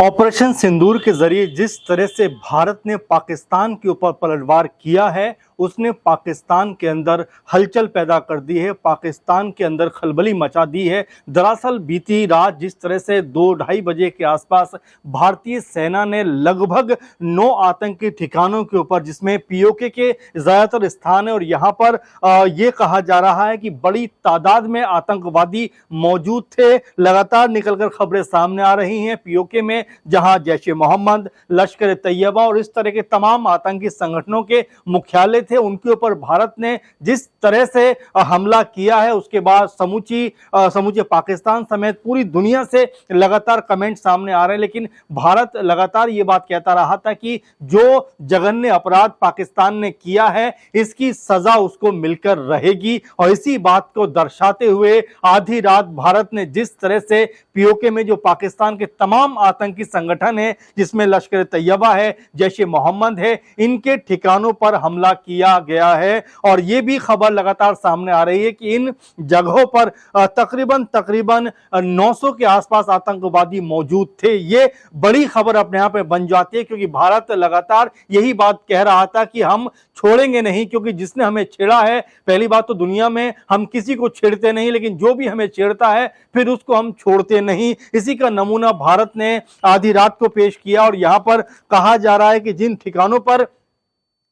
Operation सिंदूर के जरिए जिस तरह से भारत ने पाकिस्तान के ऊपर पलटवार किया है, उसने पाकिस्तान के अंदर हलचल पैदा कर दी है, पाकिस्तान के अंदर खलबली मचा दी है। दरअसल बीती रात जिस तरह से 2-2:30 बजे के आसपास भारतीय सेना ने लगभग 9 आतंकी ठिकानों के ऊपर, जिसमें पीओके के ज़्यादातर स्थान है और यहाँ पर ये कहा जा रहा है कि बड़ी तादाद में आतंकवादी मौजूद थे। लगातार निकलकर खबरें सामने आ रही हैं पीओके में, जहां जैश-ए-मोहम्मद, लश्कर-ए-तैयबा और इस तरह के तमाम आतंकी संगठनों के मुख्यालय थे, उनके ऊपर भारत ने जिस तरह से हमला किया है, उसके बाद समूचे पाकिस्तान समेत पूरी दुनिया से लगातार कमेंट सामने आ रहे हैं। लेकिन भारत लगातार ये बात कहता रहा था कि जो जघन्य अपराध पाकिस्तान ने किया है, इसकी सजा उसको मिलकर रहेगी। और इसी बात को दर्शाते हुए आधी रात भारत ने जिस तरह से पीओके में जो पाकिस्तान के तमाम आतंकी संगठन है, जिसमें लश्कर-ए-तैयबा है, जैश-ए-मोहम्मद है, इनके ठिकानों पर हमला किया गया है। और यह भी खबर लगातार सामने आ रही है कि इन जगहों पर तकरीबन 900 के आसपास आतंकवादी मौजूद थे। ये बड़ी खबर अपने आप में बन जाती है, क्योंकि भारत लगातार यही बात कह रहा था कि हम छोड़ेंगे नहीं, क्योंकि जिसने हमें छेड़ा है, पहली बात तो दुनिया में हम किसी को छेड़ते नहीं, लेकिन जो भी हमें छेड़ता है फिर उसको हम छोड़ते नहीं। इसी का नमूना भारत ने आधी रात को पेश किया। और यहां पर कहा जा रहा है कि जिन ठिकानों पर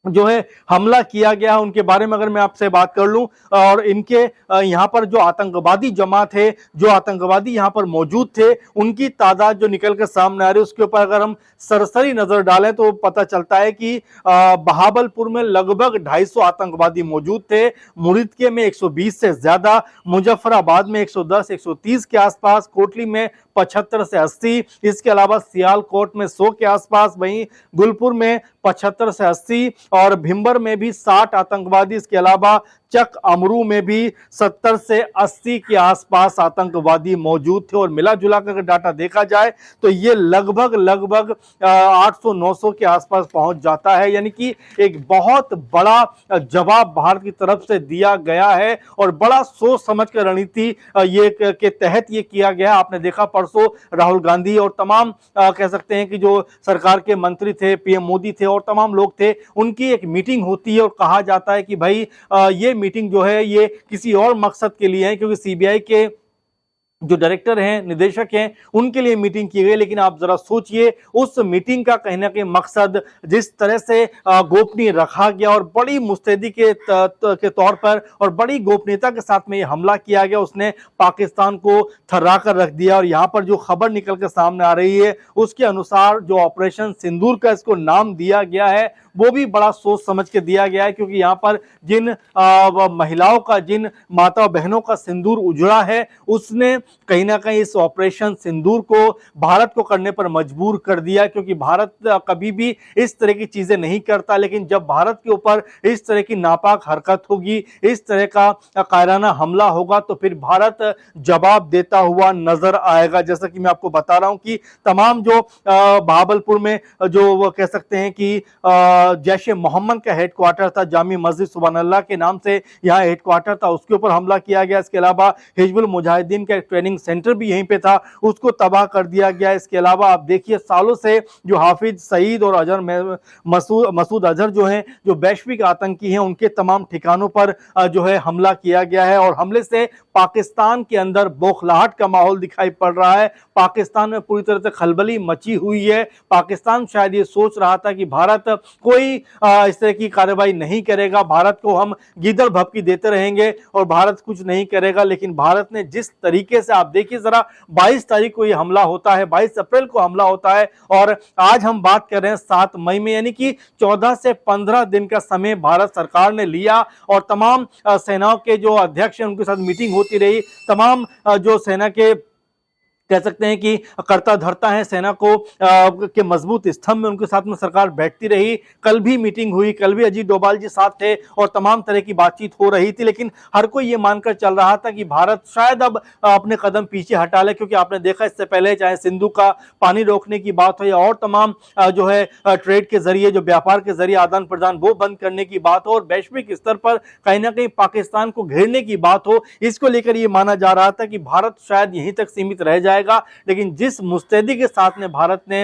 जो है हमला किया गया है, उनके बारे में अगर मैं आपसे बात कर लूं, और इनके यहां पर जो आतंकवादी जमात है, जो आतंकवादी यहां पर मौजूद थे, उनकी तादाद जो निकल कर सामने आ रही है, उसके ऊपर अगर हम सरसरी नजर डालें तो पता चलता है कि बहावलपुर में लगभग 250 आतंकवादी मौजूद थे, मुरीदके में 120 से ज्यादा, मुजफ्फराबाद में 110 130 के आसपास, कोटली में 75 से 80, इसके अलावा सियालकोट में 100 के आसपास, वहीं गुलपुर में 75 से 80 और भिंबर में भी 60 आतंकवादी, इसके अलावा चक अमरू में भी 70 से 80 के आसपास आतंकवादी मौजूद थे। और मिला जुला कर डाटा देखा जाए तो ये लगभग 800-900 के आसपास पहुंच जाता है। यानी कि एक बहुत बड़ा जवाब भारत की तरफ से दिया गया है और बड़ा सोच समझ कर रणनीति ये के तहत ये किया गया। आपने देखा परसों राहुल गांधी और तमाम कह सकते हैं कि जो सरकार के मंत्री थे, पीएम मोदी थे और तमाम लोग थे, उनकी एक मीटिंग होती है और कहा जाता है कि भाई ये मीटिंग जो है ये किसी और मकसद के लिए है, क्योंकि सीबीआई के जो डायरेक्टर हैं, निदेशक हैं, उनके लिए मीटिंग की गई। लेकिन आप जरा सोचिए, उस मीटिंग का कहीं ना कहीं मकसद जिस तरह से गोपनीय रखा गया और बड़ी मुस्तैदी के तौर पर और बड़ी गोपनीयता के साथ में ये हमला किया गया, उसने पाकिस्तान को थर्रा कर रख दिया। और यहाँ पर जो खबर निकल के सामने आ रही है, उसके अनुसार जो ऑपरेशन सिंदूर का इसको नाम दिया गया है, वो भी बड़ा सोच समझ के दिया गया है, क्योंकि यहाँ पर जिन महिलाओं का, जिन माता बहनों का सिंदूर उजड़ा है, उसने कहीं ना कहीं इस ऑपरेशन सिंदूर को भारत को करने पर मजबूर कर दिया। क्योंकि भारत कभी भी इस तरह की चीजें नहीं करता, लेकिन जब भारत के ऊपर इस तरह की नापाक हरकत होगी, इस तरह का कायराना हमला होगा, तो फिर भारत जवाब देता हुआ नजर आएगा। जैसा कि मैं आपको बता रहा हूं कि तमाम जो बहावलपुर में जो वो कह सकते हैं कि जैश-ए-मोहम्मद का हेडक्वार्टर था, जामी मस्जिद सुभानअल्लाह के नाम से यहाँ हेडक्वार्टर था, उसके ऊपर हमला किया गया। इसके अलावा हिजबुल मुजाहिदीन का एक ट्रेनिंग सेंटर भी यहीं पे था, उसको तबाह कर दिया गया। इसके अलावा आप देखिए, सालों से जो हाफिज सईद और मसूद अजहर जो हैं, जो वैश्विक आतंकी हैं, उनके तमाम ठिकानों पर जो है हमला किया गया है। और हमले से पाकिस्तान के अंदर बौखलाहट का माहौल दिखाई पड़ रहा है। पाकिस्तान में पूरी तरह से खलबली मची हुई है। पाकिस्तान शायद ये सोच रहा था कि भारत कोई इस तरह की कार्रवाई नहीं करेगा, भारत को हम गीदड़ भभकी देते रहेंगे और भारत कुछ नहीं करेगा। लेकिन भारत ने जिस तरीके से, आप देखिए जरा, 22 तारीख को ये हमला होता है, 22 अप्रैल को हमला होता है, और आज हम बात कर रहे हैं 7 मई में, यानी कि 14 से 15 दिन का समय भारत सरकार ने लिया। और तमाम सेनाओं के जो अध्यक्ष हैं, उनके साथ मीटिंग होती रही। तमाम जो सेना के कह सकते हैं कि करता धरता है सेना को के मजबूत स्तंभ में, उनके साथ में सरकार बैठती रही। कल भी मीटिंग हुई, कल भी अजीत डोभाल जी साथ थे और तमाम तरह की बातचीत हो रही थी। लेकिन हर कोई ये मानकर चल रहा था कि भारत शायद अब अपने कदम पीछे हटा ले, क्योंकि आपने देखा इससे पहले चाहे सिंधु का पानी रोकने की बात हो या और तमाम जो है ट्रेड के जरिए, जो व्यापार के जरिए आदान प्रदान, वो बंद करने की बात हो, और वैश्विक स्तर पर कहीं ना कहीं पाकिस्तान को घेरने की बात हो, इसको लेकर ये माना जा रहा था कि भारत शायद यहीं तक सीमित रह जाए जाएगा। लेकिन जिस मुस्तैदी के साथ में भारत ने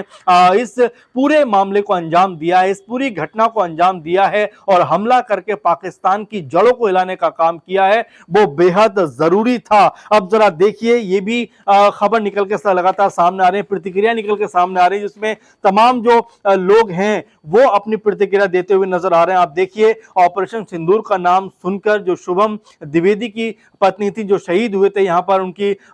इस पूरे मामले को अंजाम दिया है, इस पूरी घटना को अंजाम दिया है और हमला करके पाकिस्तान की जड़ों को हिलाने का काम किया है, वो बेहद जरूरी था। अब जरा देखिए, ये भी खबर निकल के लगातार सामने आ रही है, प्रतिक्रिया निकल के सामने आ रही है, जिसमें तमाम जो लोग हैं वो अपनी प्रतिक्रिया देते हुए नजर आ रहे हैं। आप देखिए, ऑपरेशन सिंदूर का नाम सुनकर जो शुभम द्विवेदी की पत्नी थी, जो शहीद हुए थे यहां पर,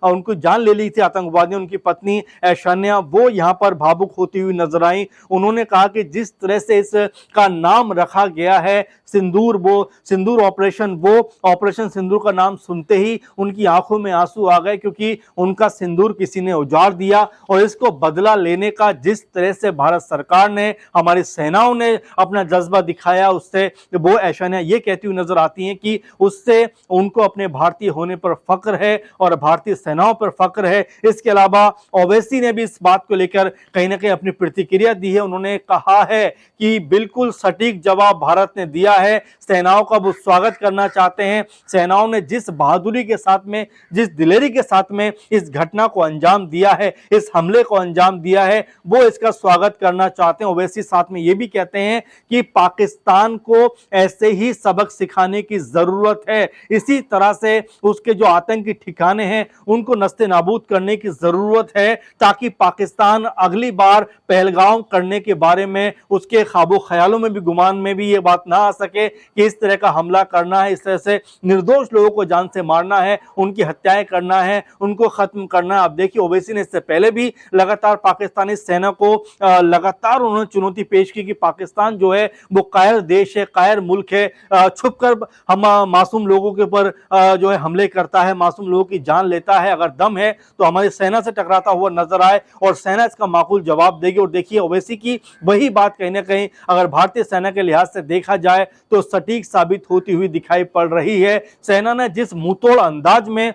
उनको जान ले ली थी आतंकवादियों, उनकी पत्नी ऐशान्या, वो यहां पर भावुक होती हुई नजर आई। उन्होंने कहा कि जिस तरह से इसका नाम रखा गया है सिंदूर, वो सिंदूर ऑपरेशन, वो ऑपरेशन सिंदूर का नाम सुनते ही उनकी आंखों में आंसू आ गए, क्योंकि उनका सिंदूर किसी ने उजाड़ दिया। और इसको बदला लेने का जिस तरह से भारत सरकार ने, हमारी सेनाओं ने अपना जज्बा दिखाया, उससे वो ऐशान्या ये कहती हुई नजर आती हैं कि उससे उनको अपने भारतीय होने पर फख्र है और भारतीय सेनाओं पर फख्र है। इसके अलावा ओवैसी ने भी इस बात को लेकर कहीं ना कहीं अपनी प्रतिक्रिया दी है। उन्होंने कहा है कि बिल्कुल सटीक जवाब भारत ने दिया है, सेनाओं का वो स्वागत करना चाहते हैं। सेनाओं ने जिस बहादुरी के साथ में, जिस दिलेरी के साथ में इस घटना को अंजाम दिया है, इस हमले को अंजाम दिया है, वो इसका स्वागत करना चाहते हैं। ओवैसी साथ में ये भी कहते हैं कि पाकिस्तान को ऐसे ही सबक सिखाने की जरूरत है, इसी तरह से उसके जो आतंकी ठिकाने हैं उनको नस्ते नाबूद करने की जरूरत है, ताकि पाकिस्तान अगली बार पहलगाम करने के बारे में उसके ख्वाबो ख्यालों में भी, गुमान में भी ये बात ना आ सके कि इस तरह का हमला करना है, इस तरह से निर्दोष लोगों को जान से मारना है, उनकी हत्याएं करना है, उनको खत्म करना है। आप देखिए, ओवैसी ने इससे पहले भी लगातार पाकिस्तानी सेना को लगातार उन्होंने चुनौती पेश की कि पाकिस्तान जो है वो कायर देश है, कायर मुल्क है, छुपकर हम मासूम लोगों के ऊपर जो है हमले करता है, मासूम लोगों की जान लेता है। अगर दम है तो हमारी सेना से टकराता हुआ नजर आए और सेना इसका माकूल जवाब देगी। और देखिए, ओवैसी की वही बात कहीं ना कहीं अगर भारतीय सेना के लिहाज से देखा जाए तो सटीक साबित होती हुई दिखाई पड़ रही है। सेना ने जिस मुंहतोड़ अंदाज में,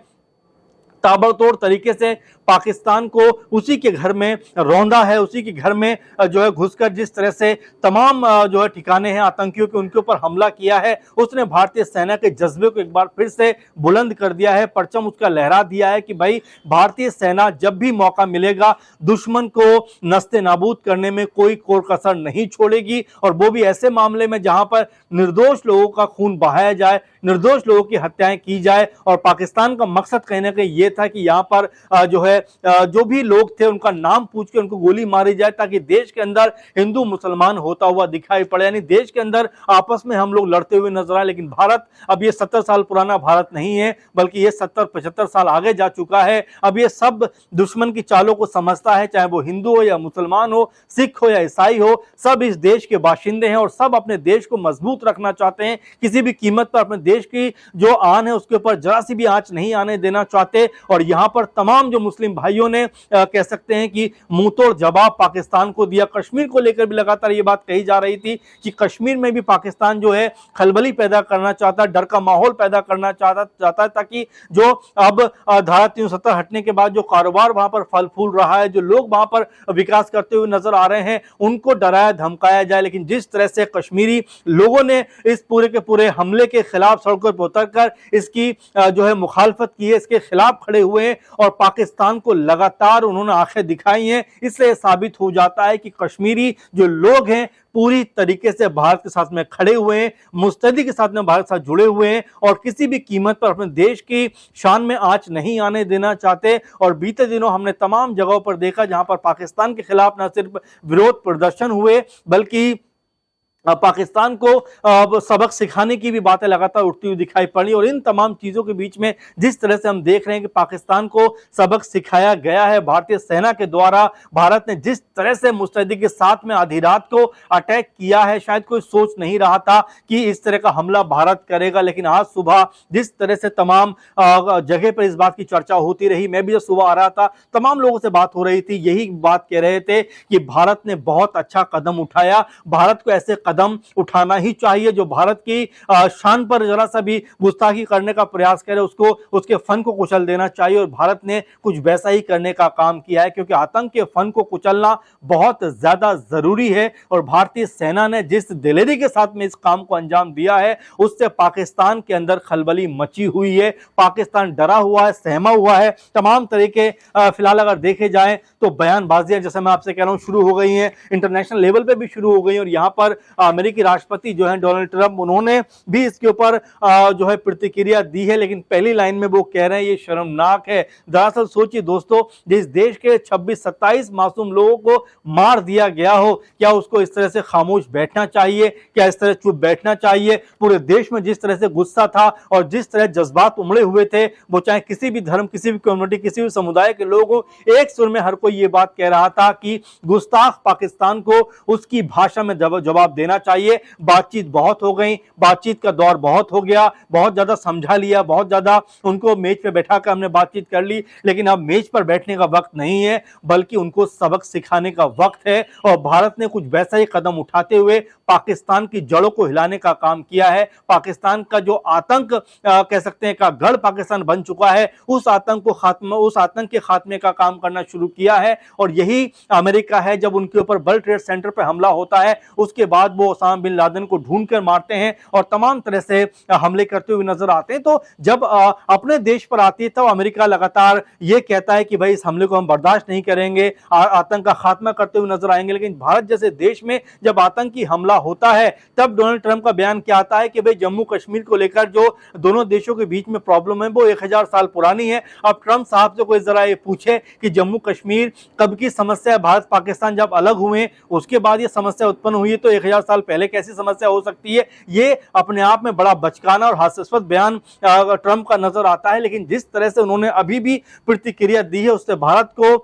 ताबड़तोड़ तरीके से पाकिस्तान को उसी के घर में रौंदा है, उसी के घर में जो है घुसकर जिस तरह से तमाम जो है ठिकाने हैं आतंकियों के, उनके ऊपर हमला किया है, उसने भारतीय सेना के जज्बे को एक बार फिर से बुलंद कर दिया है, परचम उसका लहरा दिया है कि भाई भारतीय सेना जब भी मौका मिलेगा दुश्मन को नस्ते नाबूद करने में कोई कोर कसर नहीं छोड़ेगी। और वो भी ऐसे मामले में जहां पर निर्दोष लोगों का खून बहाया जाए, निर्दोष लोगों की हत्याएं की जाए। और पाकिस्तान का मकसद कहीं ना कहीं यह था कि यहां पर जो है जो भी लोग थे उनका नाम पूछ के उनको गोली मारी जाए, ताकि देश के अंदर हिंदू मुसलमान होता हुआ दिखाई पड़े, यानी देश के अंदर आपस में हम लोग लड़ते हुए नजर आए। लेकिन भारत अब ये 70 साल पुराना भारत नहीं है, बल्कि ये 70-75 साल आगे जा चुका है। अब ये सब दुश्मन की चालों को समझता है, चाहे वो हिंदू हो या मुसलमान हो, सिख हो या ईसाई हो, सब इस देश के बाशिंदे हैं और सब अपने देश को मजबूत रखना चाहते हैं। किसी भी कीमत पर अपने देश की जो आन है उसके ऊपर जरा सी भी आंच नहीं आने देना चाहते। और यहां पर तमाम जो मुस्लिम भाइयों ने कह सकते हैं कि मुंहतोड़ जवाब पाकिस्तान को दिया। कश्मीर को लेकर भी लगातार ये बात कही जा रही थी कि कश्मीर में भी पाकिस्तान जो है खलबली पैदा करना चाहता है, डर का माहौल पैदा करना चाहता है, ताकि जो अब धारा 370 हटने के बाद जो कारोबार वहां पर फल फूल रहा है, जो लोग वहां पर विकास करते हुए नजर आ रहे हैं, उनको डराया धमकाया जाए। लेकिन जिस तरह से कश्मीरी लोगों ने इस पूरे के पूरे हमले के खिलाफ सड़कों पर उतरकर इसकी जो है मुखालफत की है, इसके खिलाफ खड़े हुए हैं और पाकिस्तान को लगातार उन्होंने आंखें दिखाई हैं, इसलिए साबित हो जाता है कि कश्मीरी जो लोग हैं पूरी तरीके से भारत के साथ में खड़े हुए हैं, मुस्तैदी के साथ में भारत के साथ जुड़े हुए हैं और किसी भी कीमत पर अपने देश की शान में आंच नहीं आने देना चाहते। और बीते दिनों हमने तमाम जगहों पर देखा जहां पर पाकिस्तान के खिलाफ न सिर्फ विरोध प्रदर्शन हुए, बल्कि पाकिस्तान को सबक सिखाने की भी बातें लगातार उठती हुई दिखाई पड़ी। और इन तमाम चीजों के बीच में जिस तरह से हम देख रहे हैं कि पाकिस्तान को सबक सिखाया गया है भारतीय सेना के द्वारा, भारत ने जिस तरह से मुस्तैदी के साथ में आधी रात को अटैक किया है, शायद कोई सोच नहीं रहा था कि इस तरह का हमला भारत करेगा। लेकिन आज सुबह जिस तरह से तमाम जगह पर इस बात की चर्चा होती रही, मैं भी जब सुबह आ रहा था तमाम लोगों से बात हो रही थी, यही बात कह रहे थे कि भारत ने बहुत अच्छा कदम उठाया, भारत को ऐसे कदम उठाना ही चाहिए। जो भारत की शान पर जरा सा भी गुस्ताखी करने का प्रयास करे उसको उसके फन को कुचल देना चाहिए, और भारत ने कुछ वैसा ही करने का काम किया है, क्योंकि आतंक के फन को कुचलना बहुत ज्यादा जरूरी है। और भारतीय सेना ने जिस दिलेरी के साथ में इस काम को अंजाम दिया है उससे पाकिस्तान के अंदर खलबली मची हुई है। पाकिस्तान डरा हुआ है, सहमा हुआ है। तमाम तरीके फिलहाल अगर देखे जाएं तो बयानबाजियां, जैसे मैं आपसे कह रहा हूं, शुरू हो गई हैं, इंटरनेशनल लेवल पे भी शुरू हो गई। और यहां पर अमेरिकी राष्ट्रपति जो है डोनाल्ड ट्रंप, उन्होंने भी इसके ऊपर जो है प्रतिक्रिया दी है, लेकिन पहली लाइन में वो कह रहे हैं ये शर्मनाक है। दरअसल सोचिए दोस्तों, जिस देश के 26-27 मासूम लोगों को मार दिया गया हो, क्या उसको इस तरह से खामोश बैठना चाहिए? क्या इस तरह चुप बैठना चाहिए? पूरे देश में जिस तरह से गुस्सा था और जिस तरह जज्बात उमड़े हुए थे, वो चाहे किसी भी धर्म, किसी भी कम्युनिटी, किसी भी समुदाय के लोग हो, एक सुर में हर कोई ये बात कह रहा था कि गुस्ताख पाकिस्तान को उसकी भाषा में जवाब देना चाहिए। बातचीत बहुत हो गई, बातचीत का दौर बहुत हो गया, बहुत ज्यादा समझा लिया, बहुत ज्यादा उनको मेज पे बैठा कर हमने बातचीत कर ली, लेकिन अब मेज पर बैठने का वक्त नहीं है, बल्कि उनको सबक सिखाने का वक्त है। और भारत ने कुछ वैसा ही कदम उठाते हुए पाकिस्तान की जड़ों को हिलाने का काम किया है। पाकिस्तान का जो आतंक कह सकते हैं का गढ़ पाकिस्तान बन चुका है, उस आतंक के खात्मे का काम करना शुरू किया है। और यही अमेरिका है, जब उनके ऊपर वर्ल्ड ट्रेड सेंटर पर हमला होता है उसके बाद वो ओसामा बिन लादेन को ढूंढ कर मारते हैं और तमाम तरह से हमले करते हुए नजर आते हैं। तो जब अपने देश पर आती है तो अमेरिका लगातार ये कहता है कि भाई इस हमले को हम बर्दाश्त नहीं करेंगे, आतंक का खात्मा करते हुए नजर आएंगे। लेकिन भारत जैसे देश में जब आतंकी हमला होता है तब डोनाल्ड ट्रंप का बयान क्या आता है कि भाई जम्मू कश्मीर को लेकर जो दोनों देशों के बीच में प्रॉब्लम है वो 1000 साल पुरानी है। अब ट्रंप साहब से कोई जरा ये पूछे कि जम्मू कश्मीर कब की समस्या है, भारत पाकिस्तान जब अलग हुए उसके बाद ये समस्या उत्पन्न हुई है, तो 1000 साल पहले कैसी समस्या हो सकती है? ये अपने आप में बड़ा बचकाना और हास्यास्पद बयान ट्रंप का नजर आता है। लेकिन जिस तरह से उन्होंने अभी भी प्रतिक्रिया दी है उससे भारत को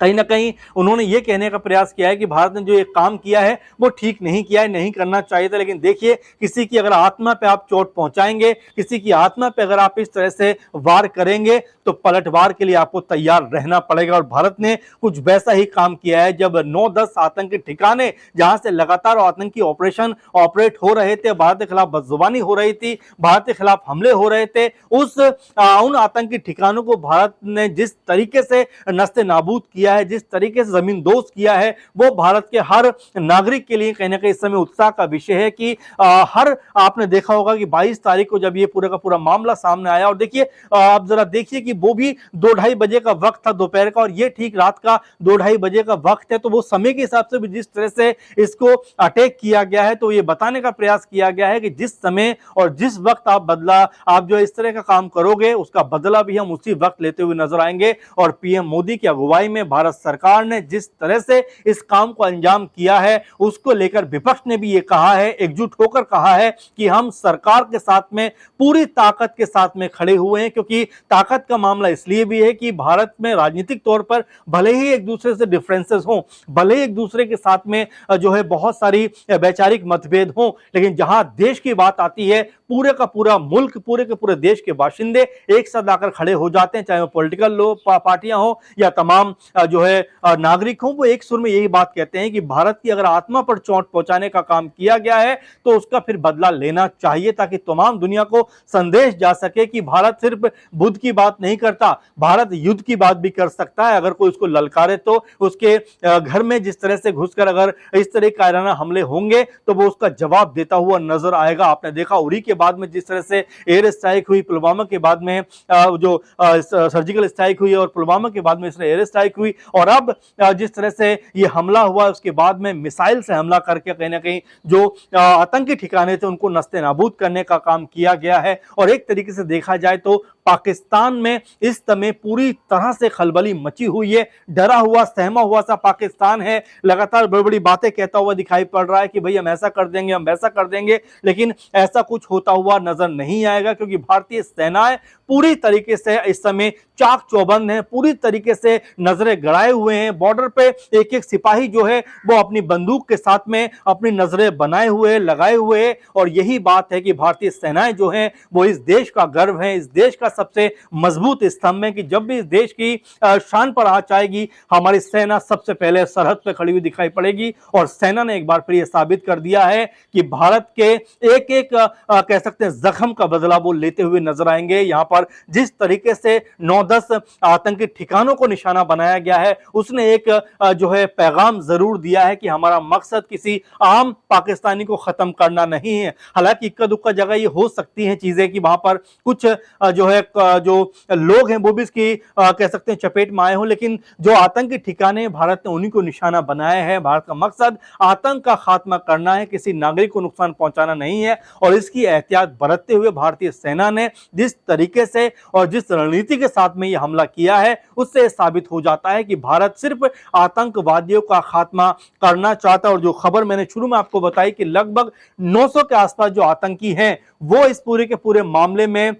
कहीं ना कहीं उन्होंने ये कहने का प्रयास किया है कि भारत ने जो ये काम किया है वो ठीक नहीं किया है, नहीं करना चाहिए था। लेकिन देखिए, किसी की अगर आत्मा पे आप चोट पहुंचाएंगे, किसी की आत्मा पे अगर आप इस तरह से वार करेंगे तो पलटवार के लिए आपको तैयार रहना पड़ेगा। और भारत ने कुछ वैसा ही काम किया है। जब 9-10 आतंकी ठिकाने जहां से लगातार आतंकी ऑपरेशन ऑपरेट हो रहे थे, भारत के खिलाफ बदजुबानी हो रही थी, भारत के खिलाफ हमले हो रहे थे, उन आतंकी ठिकानों को भारत ने जिस तरीके से नस्ते नाबूद किया है, जिस तरीके से जमीन दोस्त किया है, वो भारत के हर नागरिक के लिए कहीं ना कहीं इस समय उत्साह का विषय है। कि हर आपने देखा होगा कि 22 तारीख को जब ये पूरा का पूरा मामला सामने आया, और देखिए आप जरा देखिए कि वो भी 2-2:30 बजे का वक्त था दोपहर का, और ये ठीक रात का 2-2:30 बजे का वक्त है। तो वो समय के हिसाब से भी जिस तरह से इसको अटैक किया गया है, तो ये बताने का प्रयास किया गया है कि जिस समय और जिस वक्त आप जो इस तरह का काम करोगे उसका बदला भी हम उसी वक्त लेते हुए नजर आएंगे। और पीएम मोदी की अगुवाई में भारत सरकार ने जिस तरह से इस काम को अंजाम किया है उसको लेकर विपक्ष ने भी ये कहा है, एकजुट होकर कहा है कि हम सरकार के साथ में पूरी ताकत के साथ में खड़े हुए हैं। क्योंकि ताकत का मामला इसलिए भी है कि भारत में राजनीतिक तौर पर भले ही एक दूसरे से डिफरेंसेस हों, भले ही एक दूसरे के साथ में जो है बहुत सारी वैचारिक मतभेद हों, लेकिन जहां देश की बात आती है पूरे का पूरा मुल्क, पूरे के पूरे देश के बाशिंदे एक साथ आकर खड़े हो जाते हैं। चाहे वो पॉलिटिकल पार्टियां हो या तमाम जो है नागरिक हों, वो एक सुर में यही बात कहते हैं कि भारत की अगर आत्मा पर चोट पहुंचाने का काम किया गया है तो उसका फिर बदला लेना चाहिए, ताकि तमाम दुनिया को संदेश जा सके कि भारत सिर्फ बुद्ध की बात नहीं करता, भारत युद्ध की बात भी कर सकता है। अगर कोई उसको ललकारे तो उसके घर में जिस तरह से घुसकर अगर इस तरह कायराना हमले होंगे तो वो उसका जवाब देता हुआ नजर आएगा। आपने देखा उरी के बाद में जिस तरह से एयर स्ट्राइक हुई, पुलवामा के बाद में जो सर्जिकल स्ट्राइक हुई, और पुलवामा के बाद में इसमें एयर स्ट्राइक हुई, और अब जिस तरह से ये हमला हुआ उसके बाद में मिसाइल से हमला करके कहीं ना कहीं जो आतंकी ठिकाने थे उनको नस्ते नाबूद करने का काम किया गया है। और एक तरीके से देखा जाए तो पाकिस्तान में इस समय पूरी तरह से खलबली मची हुई है। डरा हुआ, सहमा हुआ सा पाकिस्तान है, लगातार बड़ी बड़ी बातें कहता हुआ दिखाई पड़ रहा है कि भाई हम ऐसा कर देंगे, हम वैसा कर देंगे, लेकिन ऐसा कुछ होता हुआ नजर नहीं आएगा। क्योंकि भारतीय सेनाएं पूरी तरीके से इस समय चाक चौबंद है, पूरी तरीके से नजरें गड़ाए हुए हैं। बॉर्डर पे एक एक सिपाही जो है वो अपनी बंदूक के साथ में अपनी नजरें बनाए हुए, लगाए हुए, और यही बात है कि भारतीय सेनाएं जो हैं वो इस देश का गर्व है, इस देश का सबसे मजबूत स्तंभ है कि जब भी इस देश की शान पर आंच आएगी, हमारी सेना सबसे पहले सरहद पर खड़ी हुई दिखाई पड़ेगी। और सेना ने एक बार फिर यह साबित कर दिया है कि भारत के एक एक कह सकते हैं जख्म का बदला वो लेते हुए नजर आएंगे। यहां पर जिस तरीके से 9-10 आतंकी ठिकानों को निशाना बनाया गया है, उसने एक जो है पैगाम जरूर दिया है कि हमारा मकसद किसी आम पाकिस्तानी को खत्म करना नहीं है। हालांकि इक्का दुक्का जगह ये हो सकती हैं चीजें कि वहां पर कुछ जो है जो लोग हैं वो भी इसकी कह सकते हैं चपेट में आए हों, लेकिन जो आतंकी ठिकाने भारत ने उन्हीं को निशाना बनाया है। भारत का मकसद आतंक का खात्मा करना है, किसी नागरिक को नुकसान पहुंचाना नहीं है। और इसकी एहतियात बरतते हुए भारतीय सेना ने जिस तरीके से और जिस रणनीति के साथ में यह हमला किया है, उससे साबित हो जाता है कि भारत सिर्फ आतंकवादियों का खात्मा करना चाहता है। और जो खबर मैंने शुरू में आपको बताई कि लगभग 900 के आसपास जो आतंकी हैं वो इस पूरे के पूरे मामले में,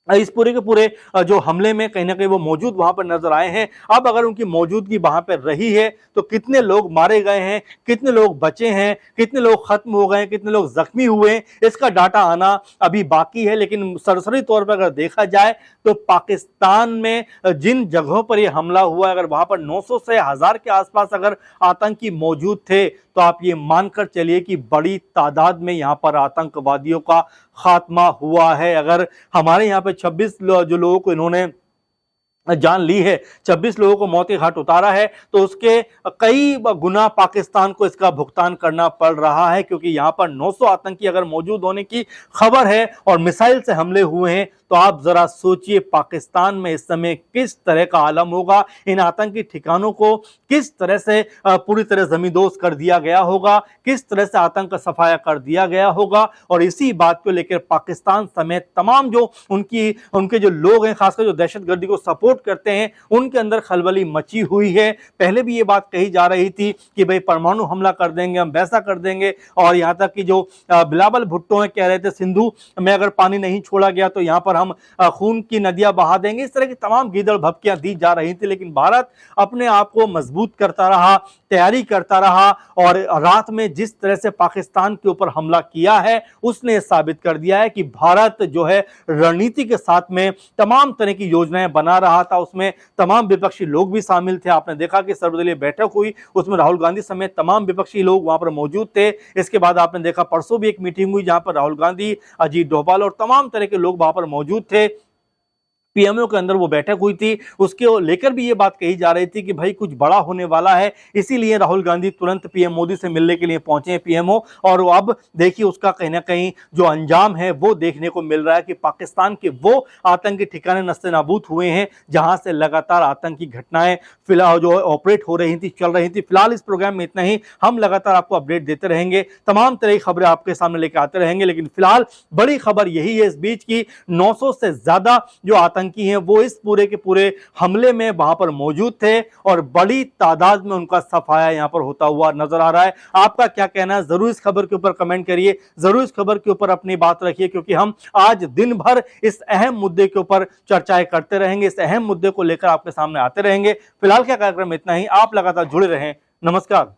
इस पूरे के पूरे जो हमले में कहीं ना कहीं वो मौजूद वहां पर नजर आए हैं। अब अगर उनकी मौजूदगी वहां पर रही है तो कितने लोग मारे गए हैं, कितने लोग बचे हैं, कितने लोग खत्म हो गए, कितने लोग जख्मी हुए, इसका डाटा आना अभी बाकी है। लेकिन सरसरी तौर पर अगर देखा जाए तो पाकिस्तान में जिन जगहों पर यह हमला हुआ, अगर वहां पर 900 से 1000 के आसपास अगर आतंकी मौजूद थे, तो आप ये मानकर चलिए कि बड़ी तादाद में यहां पर आतंकवादियों का खात्मा हुआ है। अगर हमारे यहां पे 26 जो लोगों को इन्होंने जान ली है, 26 लोगों को मौत के घाट उतारा है, तो उसके कई गुना पाकिस्तान को इसका भुगतान करना पड़ रहा है। क्योंकि यहां पर 900 आतंकी अगर मौजूद होने की खबर है और मिसाइल से हमले हुए हैं, तो आप जरा सोचिए पाकिस्तान में इस समय किस तरह का आलम होगा। इन आतंकी ठिकानों को किस तरह से पूरी तरह जमींदोज कर दिया गया होगा, किस तरह से आतंक का सफाया कर दिया गया होगा। और इसी बात को लेकर पाकिस्तान समेत तमाम जो उनके जो लोग हैं, खासकर जो दहशतगर्दी को सपोर्ट करते हैं, उनके अंदर खलबली मची हुई है। पहले भी ये बात कही जा रही थी कि भाई परमाणु हमला कर देंगे, हम वैसा कर देंगे। और यहां तक कि जो बिलावल भुट्टो हैं कह रहे थे सिंधु में अगर पानी नहीं छोड़ा गया तो यहां पर हम खून की नदियां बहा देंगे। इस तरह की तमाम गीदड़ भभकियां दी जा रही थी। लेकिन भारत अपने आप को मजबूत करता रहा, तैयारी करता रहा। और रात में जिस तरह से पाकिस्तान के ऊपर हमला किया है, उसने साबित कर दिया है कि भारत जो है रणनीति के साथ में तमाम तरह की योजनाएं बना रहा था। उसमें तमाम विपक्षी लोग भी शामिल थे। आपने देखा कि सर्वदलीय बैठक हुई, उसमें राहुल गांधी समेत तमाम विपक्षी लोग वहां पर मौजूद थे। इसके बाद आपने देखा परसों भी एक मीटिंग हुई जहां पर राहुल गांधी, अजीत डोभाल और तमाम तरह के लोग वहां पर मौजूद थे। पीएमओ के अंदर वो बैठक हुई थी, उसके लेकर भी ये बात कही जा रही थी कि भाई कुछ बड़ा होने वाला है, इसीलिए राहुल गांधी तुरंत पीएम मोदी से मिलने के लिए पहुंचे हैं पीएमओ। और अब देखिए उसका कहीं ना कहीं जो अंजाम है वो देखने को मिल रहा है कि पाकिस्तान के वो आतंकी ठिकाने नस्ते नाबूद हुए हैं जहां से लगातार आतंकी घटनाएं फिलहाल जो ऑपरेट हो रही थी, चल रही थी। फिलहाल इस प्रोग्राम में इतना ही, हम लगातार आपको अपडेट देते रहेंगे, तमाम तरह की खबरें आपके सामने लेकर आते रहेंगे। लेकिन फिलहाल बड़ी खबर यही है इस बीच की 900 से ज्यादा जो आतंकी हैं वो इस पूरे के पूरे हमले में वहां पर मौजूद थे और बड़ी तादाद में उनका सफाया यहां पर होता हुआ नजर आ रहा है। आपका क्या कहना है, जरूर इस खबर के ऊपर कमेंट करिए, जरूर इस खबर के ऊपर अपनी बात रखिए, क्योंकि हम आज दिन भर इस अहम मुद्दे के ऊपर चर्चाएं करते रहेंगे, इस अहम मुद्दे को लेकर आपके सामने आते रहेंगे। फिलहाल क्या कार्यक्रम इतना ही, आप लगातार जुड़े रहें। नमस्कार।